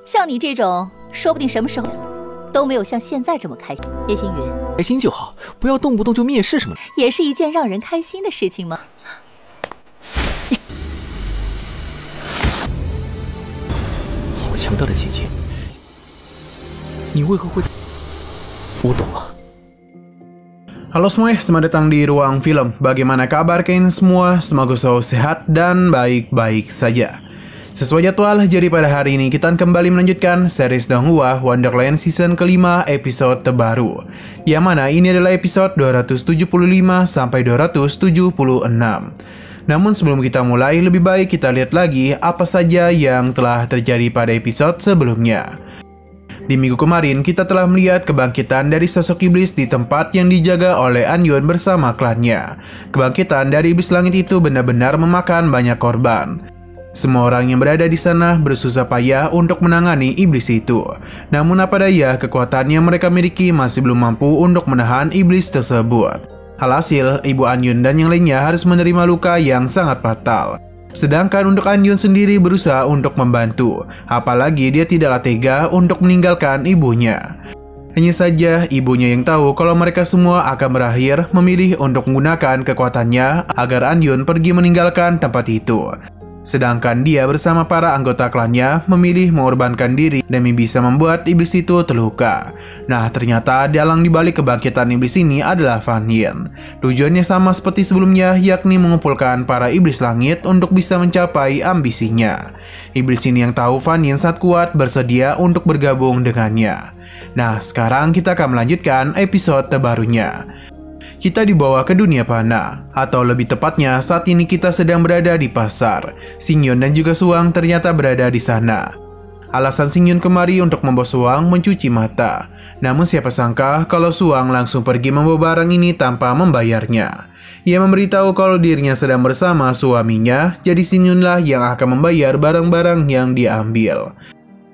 像你这种，说不定什么时候都没有像现在这么开心。叶星云，开心就好，不要动不动就蔑视什么的。也是一件让人开心的事情吗？好强大的姐姐，你为何会？我懂了。Halo semuanya, selamat datang di Ruang Film. Bagaimana kabar kalian semua? Semoga selalu sehat dan baik-baik saja. Sesuai jadwal, jadi pada hari ini kita kembali melanjutkan series Donghua Wonderland season kelima episode terbaru. Yang mana ini adalah episode 275 sampai 276. Namun sebelum kita mulai, lebih baik kita lihat lagi apa saja yang telah terjadi pada episode sebelumnya. Di minggu kemarin, kita telah melihat kebangkitan dari sosok iblis di tempat yang dijaga oleh Anyun bersama klannya. Kebangkitan dari iblis langit itu benar-benar memakan banyak korban. Semua orang yang berada di sana bersusah payah untuk menangani iblis itu. Namun apa daya, kekuatan yang mereka miliki masih belum mampu untuk menahan iblis tersebut. Alhasil, Ibu Anyun dan yang lainnya harus menerima luka yang sangat fatal. Sedangkan untuk Anyun sendiri berusaha untuk membantu, apalagi dia tidaklah tega untuk meninggalkan ibunya. Hanya saja ibunya yang tahu kalau mereka semua akan berakhir memilih untuk menggunakan kekuatannya agar Anyun pergi meninggalkan tempat itu. Sedangkan dia bersama para anggota klannya memilih mengorbankan diri demi bisa membuat iblis itu terluka. Nah, ternyata dalang dibalik kebangkitan iblis ini adalah Fan Yin. Tujuannya sama seperti sebelumnya, yakni mengumpulkan para iblis langit untuk bisa mencapai ambisinya. Iblis ini yang tahu Fan Yin sangat kuat bersedia untuk bergabung dengannya. Nah, sekarang kita akan melanjutkan episode terbarunya. Kita dibawa ke dunia fana, atau lebih tepatnya saat ini kita sedang berada di pasar. Xingyun dan juga Suang ternyata berada di sana. Alasan Xingyun kemari untuk membawa Suang mencuci mata. Namun siapa sangka kalau Suang langsung pergi membawa barang ini tanpa membayarnya. Ia memberitahu kalau dirinya sedang bersama suaminya, jadi Xingyunlah yang akan membayar barang-barang yang diambil.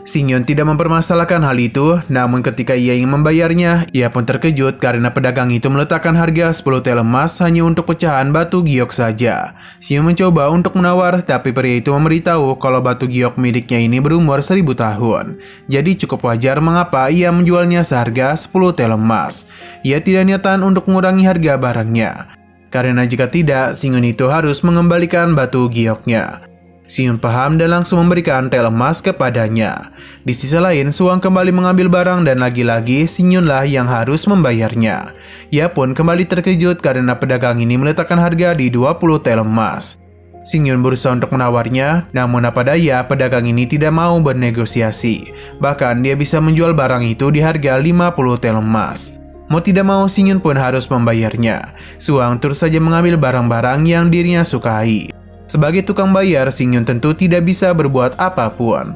Xingyun tidak mempermasalahkan hal itu, namun ketika ia ingin membayarnya, ia pun terkejut karena pedagang itu meletakkan harga 10 tel emas hanya untuk pecahan batu giok saja. Xingyun mencoba untuk menawar, tapi pria itu memberitahu kalau batu giok miliknya ini berumur 1000 tahun. Jadi cukup wajar mengapa ia menjualnya seharga 10 tel emas. Ia tidak niatan untuk mengurangi harga barangnya, karena jika tidak, Xingyun itu harus mengembalikan batu gioknya. Xingyun paham dan langsung memberikan tel emas kepadanya. Di sisi lain, Suang kembali mengambil barang dan lagi-lagi Xingyunlah yang harus membayarnya. Ia pun kembali terkejut karena pedagang ini meletakkan harga di 20 tel emas. Xingyun berusaha untuk menawarnya, namun apa daya pedagang ini tidak mau bernegosiasi. Bahkan dia bisa menjual barang itu di harga 50 tel emas. Mau tidak mau, Xingyun pun harus membayarnya. Suang terus saja mengambil barang-barang yang dirinya sukai. Sebagai tukang bayar, Xingyun tentu tidak bisa berbuat apapun.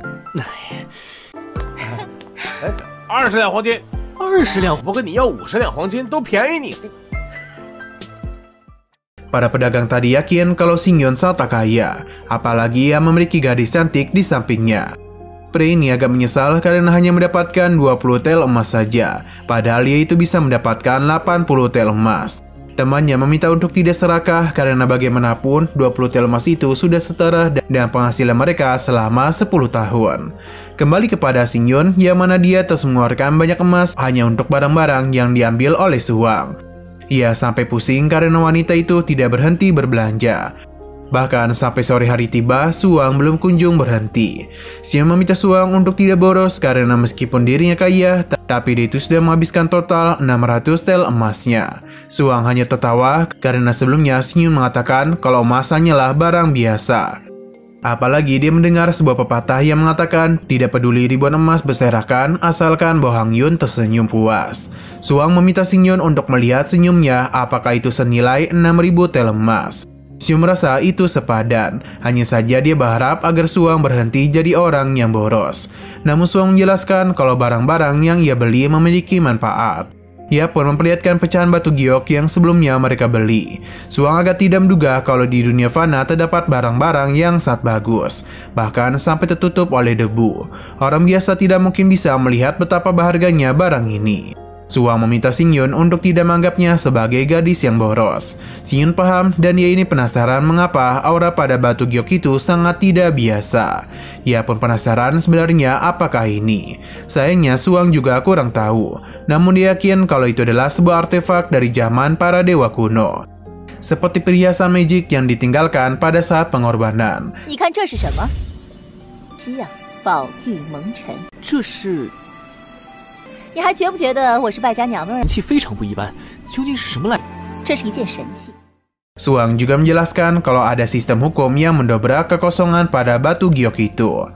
20两黄金，20两，我跟你要50两黄金，都便宜你。 Para pedagang tadi yakin kalau Xingyun sangat kaya, apalagi ia memiliki gadis cantik di sampingnya. Pria ini agak menyesal karena hanya mendapatkan 20 tel emas saja, padahal ia itu bisa mendapatkan 80 tel emas. Temannya meminta untuk tidak serakah karena bagaimanapun 20 tel emas itu sudah setara dengan penghasilan mereka selama 10 tahun. Kembali kepada Xingyun, yang mana dia terus mengeluarkan banyak emas hanya untuk barang-barang yang diambil oleh Suang. Ia sampai pusing karena wanita itu tidak berhenti berbelanja. Bahkan sampai sore hari tiba, Suang belum kunjung berhenti. Xingyun meminta Suang untuk tidak boros karena meskipun dirinya kaya, tapi dia itu sudah menghabiskan total 600 tel emasnya. Suang hanya tertawa karena sebelumnya Xingyun mengatakan kalau emas hanyalah barang biasa. Apalagi dia mendengar sebuah pepatah yang mengatakan tidak peduli ribuan emas berserakan asalkan bahwa Hangyun tersenyum puas. Suang meminta Xingyun untuk melihat senyumnya apakah itu senilai 6000 tel emas. Xingyun merasa itu sepadan, hanya saja dia berharap agar Suang berhenti jadi orang yang boros. Namun Suang menjelaskan kalau barang-barang yang ia beli memiliki manfaat. Ia pun memperlihatkan pecahan batu giok yang sebelumnya mereka beli. Suang agak tidak menduga kalau di dunia fana terdapat barang-barang yang sangat bagus, bahkan sampai tertutup oleh debu. Orang biasa tidak mungkin bisa melihat betapa berharganya barang ini. Suang meminta Xingyun untuk tidak menganggapnya sebagai gadis yang boros. Xingyun paham dan ia ini penasaran mengapa aura pada batu giok itu sangat tidak biasa. Ia pun penasaran sebenarnya apakah ini. Sayangnya Suang juga kurang tahu, namun dia yakin kalau itu adalah sebuah artefak dari zaman para dewa kuno. Seperti perhiasan magic yang ditinggalkan pada saat pengorbanan. 你看这是什么？西呀，宝玉蒙尘。这是 你还觉不觉得我是败家娘们儿？ 气非常不一般，究竟是什么来？ 这是一件神器。 Suang juga menjelaskan kalau ada sistem hukum yang mendobrak kekosongan pada batu giok itu.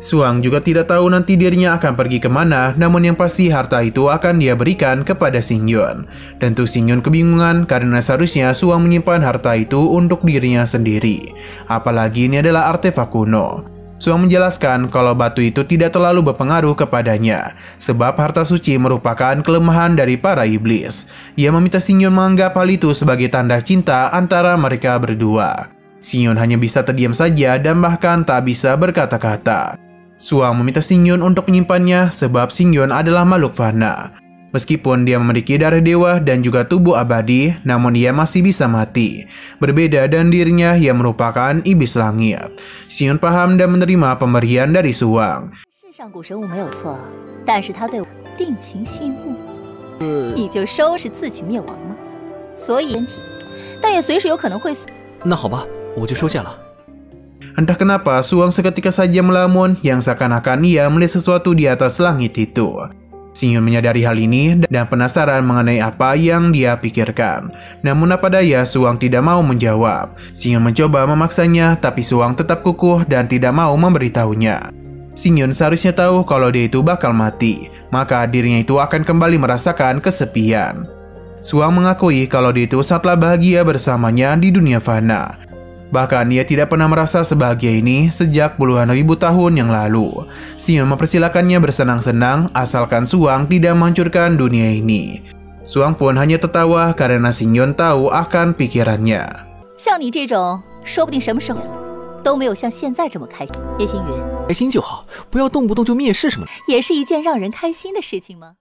Suang juga tidak tahu nanti dirinya akan pergi kemana, namun yang pasti harta itu akan dia berikan kepada Xingyun. Tentu Xingyun kebingungan karena seharusnya Suang menyimpan harta itu untuk dirinya sendiri. Apalagi ini adalah artefak kuno. Suang menjelaskan kalau batu itu tidak terlalu berpengaruh kepadanya, sebab harta suci merupakan kelemahan dari para iblis. Ia meminta Xingyun menganggap hal itu sebagai tanda cinta antara mereka berdua. Xingyun hanya bisa terdiam saja dan bahkan tak bisa berkata-kata. Suang meminta Xingyun untuk menyimpannya sebab Xingyun adalah makhluk fana. Meskipun dia memiliki darah dewa dan juga tubuh abadi, namun ia masih bisa mati. Berbeda dan dirinya yang merupakan iblis langit. Xingyun paham dan menerima pemberian dari Suang. 世上古神物没有错，但是他对我定情信物，你就收拾自取灭亡吗？所以身体，但也随时有可能会死。 那好吧，我就收下了。 Entah kenapa Suang seketika saja melamun yang seakan-akan ia melihat sesuatu di atas langit itu. Xingyun menyadari hal ini dan penasaran mengenai apa yang dia pikirkan. Namun apa daya Suang tidak mau menjawab. Xingyun mencoba memaksanya tapi Suang tetap kukuh dan tidak mau memberitahunya. Xingyun seharusnya tahu kalau dia itu bakal mati, maka dirinya itu akan kembali merasakan kesepian. Suang mengakui kalau dia itu sangatlah bahagia bersamanya di dunia fana. Bahkan ia tidak pernah merasa sebahagia ini sejak puluhan ribu tahun yang lalu. Xingyun mempersilakannya bersenang-senang asalkan Suang tidak menghancurkan dunia ini. Suang pun hanya tertawa karena Xingyun tahu akan pikirannya. 像你这种，说不定什么时候都没有像现在这么开心。叶星云，开心就好，不要动不动就蔑视什么。 也是一件让人开心的事情吗？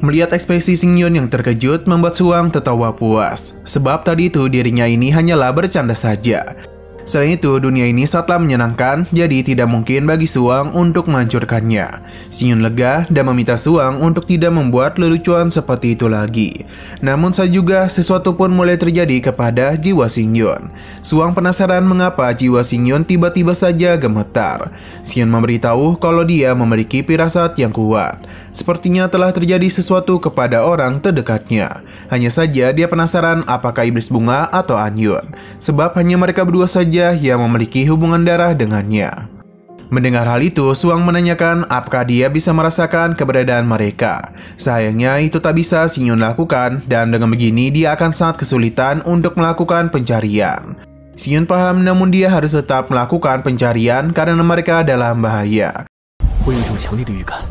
Melihat ekspresi Xingyun yang terkejut membuat Suang tertawa puas. Sebab tadi itu dirinya ini hanyalah bercanda saja. Selain itu, dunia ini sangatlah menyenangkan, jadi tidak mungkin bagi Suang untuk menghancurkannya. Xingyun lega dan meminta Suang untuk tidak membuat lelucon seperti itu lagi. Namun saat juga sesuatu pun mulai terjadi kepada jiwa Xingyun. Suang penasaran mengapa jiwa Xingyun tiba-tiba saja gemetar. Xingyun memberitahu kalau dia memiliki firasat yang kuat. Sepertinya telah terjadi sesuatu kepada orang terdekatnya. Hanya saja dia penasaran apakah iblis bunga atau Anyun. Sebab hanya mereka berdua saja yang memiliki hubungan darah dengannya. Mendengar hal itu, Suang menanyakan apakah dia bisa merasakan keberadaan mereka. Sayangnya itu tak bisa Xingyun lakukan dan dengan begini dia akan sangat kesulitan untuk melakukan pencarian. Xingyun paham namun dia harus tetap melakukan pencarian karena mereka dalam bahaya. 我有一种强烈的预感，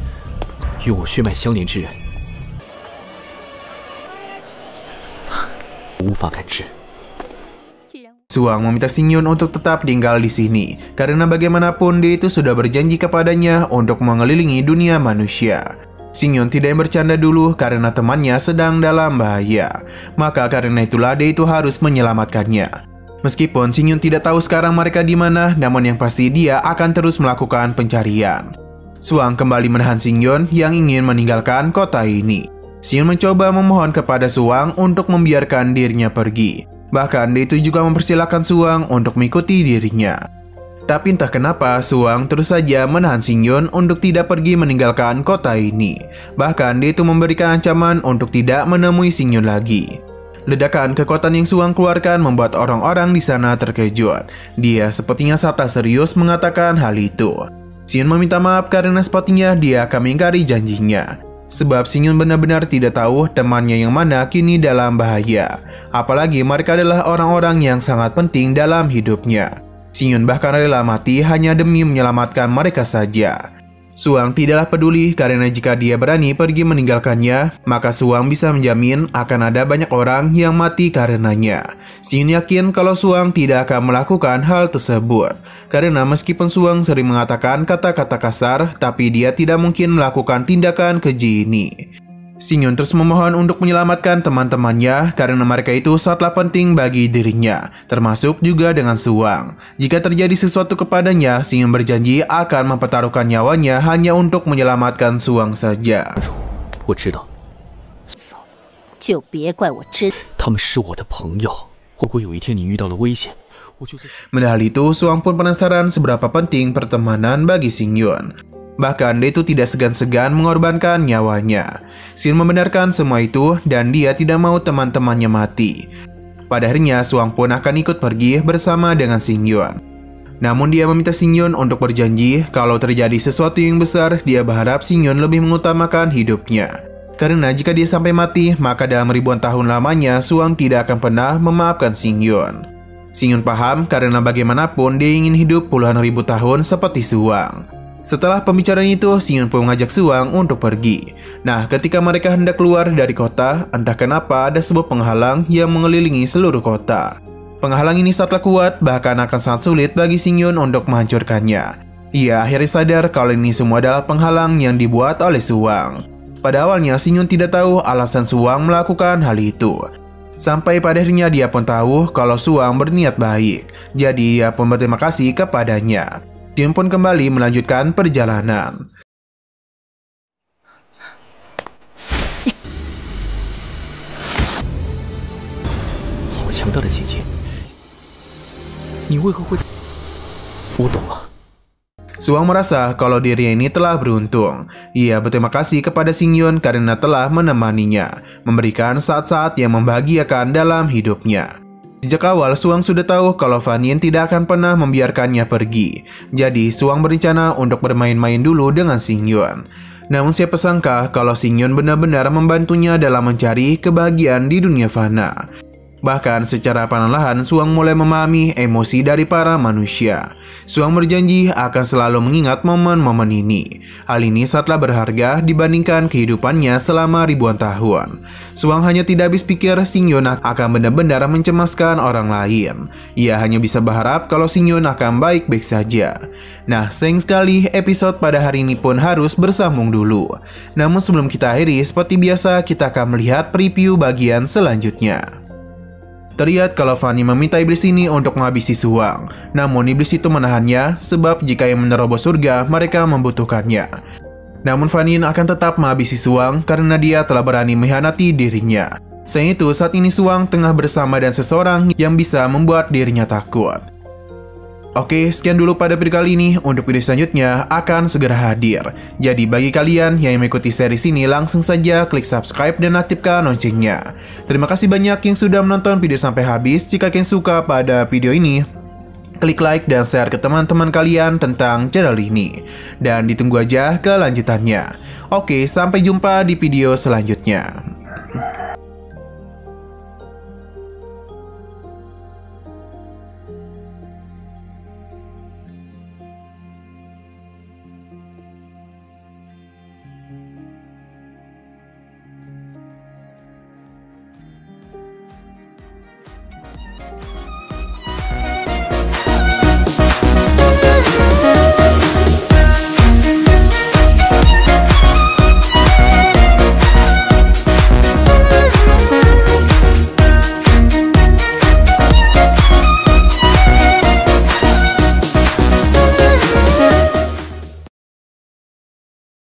与我血脉相连之人，无法感知。 Suang meminta Xingyun untuk tetap tinggal di sini karena bagaimanapun dia itu sudah berjanji kepadanya untuk mengelilingi dunia manusia. Xingyun tidak bercanda dulu karena temannya sedang dalam bahaya. Maka karena itulah dia itu harus menyelamatkannya. Meskipun Xingyun tidak tahu sekarang mereka di mana, namun yang pasti dia akan terus melakukan pencarian. Suang kembali menahan Xingyun yang ingin meninggalkan kota ini. Xingyun mencoba memohon kepada Suang untuk membiarkan dirinya pergi. Bahkan dia itu juga mempersilahkan Suang untuk mengikuti dirinya. Tapi entah kenapa Suang terus saja menahan Xingyun untuk tidak pergi meninggalkan kota ini. Bahkan dia itu memberikan ancaman untuk tidak menemui Xingyun lagi. Ledakan kekuatan yang Suang keluarkan membuat orang-orang di sana terkejut. Dia sepertinya sangat serius mengatakan hal itu. Xingyun meminta maaf karena sepertinya dia akan mengingkari janjinya. Sebab Xingyun benar-benar tidak tahu temannya yang mana kini dalam bahaya. Apalagi mereka adalah orang-orang yang sangat penting dalam hidupnya. Xingyun bahkan rela mati hanya demi menyelamatkan mereka saja. Suang tidaklah peduli karena jika dia berani pergi meninggalkannya, maka Suang bisa menjamin akan ada banyak orang yang mati karenanya. Xingyun yakin kalau Suang tidak akan melakukan hal tersebut. Karena meskipun Suang sering mengatakan kata-kata kasar, tapi dia tidak mungkin melakukan tindakan keji ini. Singyun terus memohon untuk menyelamatkan teman-temannya karena mereka itu sangatlah penting bagi dirinya, termasuk juga dengan Suwang. Jika terjadi sesuatu kepadanya, Singyun berjanji akan mempertaruhkan nyawanya hanya untuk menyelamatkan Suwang saja. 我知道，就别怪我知。他们是我的朋友。如果有一天你遇到了危险，我就在。 Mendengar itu, Suwang pun penasaran seberapa penting pertemanan bagi Singyun. Bahkan dia itu tidak segan-segan mengorbankan nyawanya. Singyun membenarkan semua itu dan dia tidak mau teman-temannya mati. Pada akhirnya, Suwang pun akan ikut pergi bersama dengan Singyun. Namun dia meminta Singyun untuk berjanji kalau terjadi sesuatu yang besar, dia berharap Singyun lebih mengutamakan hidupnya. Karena jika dia sampai mati, maka dalam ribuan tahun lamanya, Suwang tidak akan pernah memaafkan Singyun. Singyun paham karena bagaimanapun dia ingin hidup puluhan ribu tahun seperti Suwang. Setelah pembicaraan itu, Singyun pun mengajak Suwang untuk pergi. Nah, ketika mereka hendak keluar dari kota, entah kenapa ada sebuah penghalang yang mengelilingi seluruh kota. Penghalang ini sangatlah kuat, bahkan akan sangat sulit bagi Singyun untuk menghancurkannya. Ia akhirnya sadar kalau ini semua adalah penghalang yang dibuat oleh Suwang. Pada awalnya, Singyun tidak tahu alasan Suwang melakukan hal itu. Sampai pada akhirnya dia pun tahu kalau Suwang berniat baik. Jadi ia pun berterima kasih kepadanya. Singyun pun kembali melanjutkan perjalanan. Suwang merasa kalau dirinya ini telah beruntung. Ia berterima kasih kepada Singyun karena telah menemaninya, memberikan saat-saat yang membahagiakan dalam hidupnya. Sejak awal, Suwang sudah tahu kalau Fan Yin tidak akan pernah membiarkannya pergi. Jadi, Suwang berencana untuk bermain-main dulu dengan Singyun. Namun siapa sangka kalau Singyun benar-benar membantunya dalam mencari kebahagiaan di dunia fana. Bahkan secara perlahan Suwang mulai memahami emosi dari para manusia. Suwang berjanji akan selalu mengingat momen-momen ini. Hal ini sangatlah berharga dibandingkan kehidupannya selama ribuan tahun. Suwang hanya tidak habis pikir Singyun akan benar-benar mencemaskan orang lain. Ia hanya bisa berharap kalau Singyun akan baik-baik saja. Nah, sayang sekali episode pada hari ini pun harus bersambung dulu. Namun sebelum kita akhiri, seperti biasa kita akan melihat preview bagian selanjutnya. Terlihat kalau Fan Yin meminta iblis ini untuk menghabisi Suwang. Namun iblis itu menahannya sebab jika ia menerobos surga, mereka membutuhkannya. Namun Fan Yin akan tetap menghabisi Suwang karena dia telah berani mengkhianati dirinya. Selain itu, saat ini Suwang tengah bersama dengan seseorang yang bisa membuat dirinya takut. Oke, sekian dulu pada video kali ini. Untuk video selanjutnya akan segera hadir. Jadi bagi kalian yang mengikuti series ini, langsung saja klik subscribe dan aktifkan loncengnya. Terima kasih banyak yang sudah menonton video sampai habis. Jika kalian suka pada video ini, klik like dan share ke teman-teman kalian tentang channel ini. Dan ditunggu aja kelanjutannya. Oke, sampai jumpa di video selanjutnya.